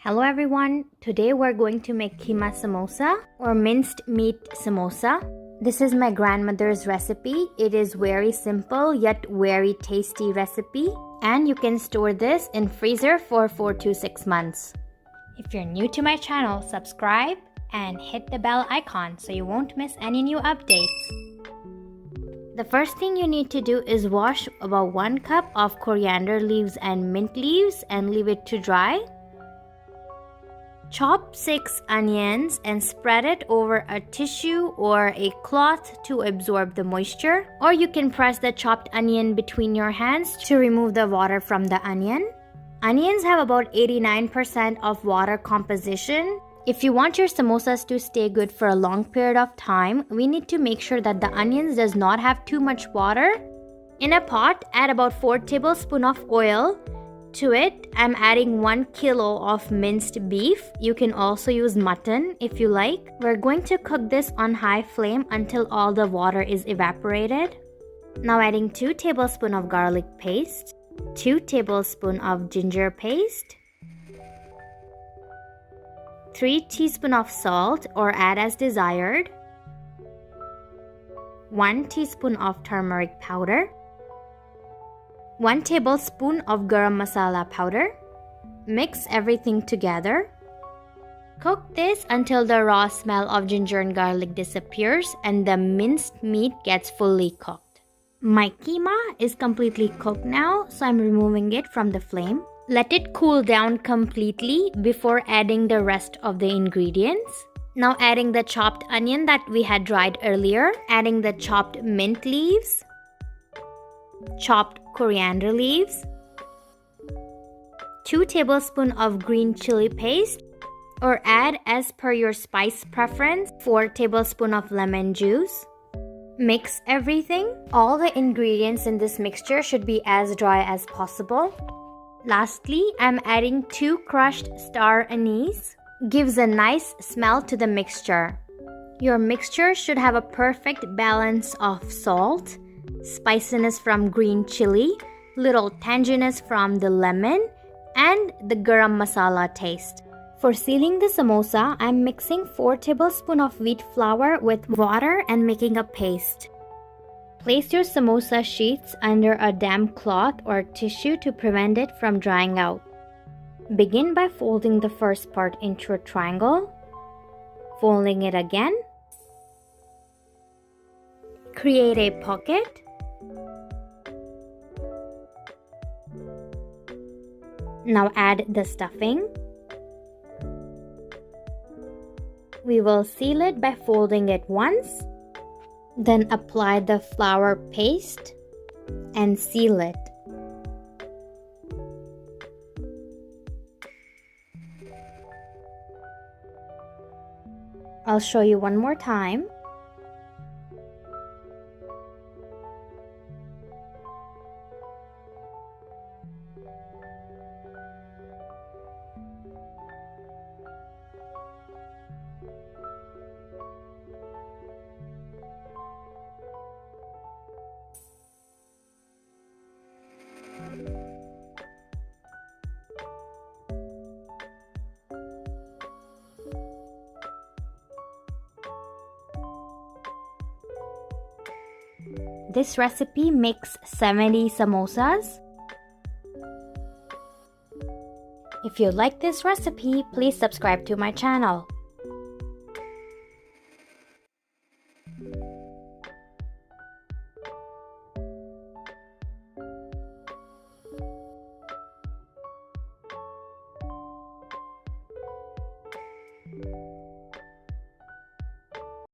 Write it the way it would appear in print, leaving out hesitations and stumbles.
Hello everyone, today we're going to make keema samosa or minced meat samosa. This is my grandmother's recipe. It is very simple yet very tasty recipe, and you can store this in freezer for 4 to 6 months. If you're new to my channel, subscribe and hit the bell icon so you won't miss any new updates. The first thing you need to do is wash about 1 cup of coriander leaves and mint leaves and leave it to dry. Chop 6 onions and spread it over a tissue or a cloth to absorb the moisture, or you can press the chopped onion between your hands to remove the water from the onion. Onions have about 89% of water composition. If you want your samosas to stay good for a long period of time, we need to make sure that the onions does not have too much water. In a pot, add about 4 tablespoons of oil. To it, I'm adding 1 kilo of minced beef. You can also use mutton if you like. We're going to cook this on high flame until all the water is evaporated. Now adding 2 tablespoons of garlic paste, 2 tablespoons of ginger paste, 3 teaspoons of salt or add as desired, 1 teaspoon of turmeric powder, 1 tablespoon of garam masala powder. Mix everything together. Cook this until the raw smell of ginger and garlic disappears and the minced meat gets fully cooked. My keema is completely cooked now, so I'm removing it from the flame. Let it cool down completely before adding the rest of the ingredients. Now adding the chopped onion that we had dried earlier, adding the chopped mint leaves, chopped coriander leaves, 2 tablespoons of green chili paste or add as per your spice preference, 4 tablespoons of lemon juice. Mix everything. All the ingredients in this mixture should be as dry as possible. Lastly, I'm adding 2 crushed star anise. Gives a nice smell to the mixture. Your mixture should have a perfect balance of salt, spiciness from green chili, little tanginess from the lemon, and the garam masala taste. For sealing the samosa, I'm mixing 4 tablespoons of wheat flour with water and making a paste. Place your samosa sheets under a damp cloth or tissue to prevent it from drying out. Begin by folding the first part into a triangle, folding it again. Create a pocket. Now add the stuffing. We will seal it by folding it once, then apply the flour paste and seal it. I'll show you one more time. This recipe makes 70 samosas. If you like this recipe, please subscribe to my channel.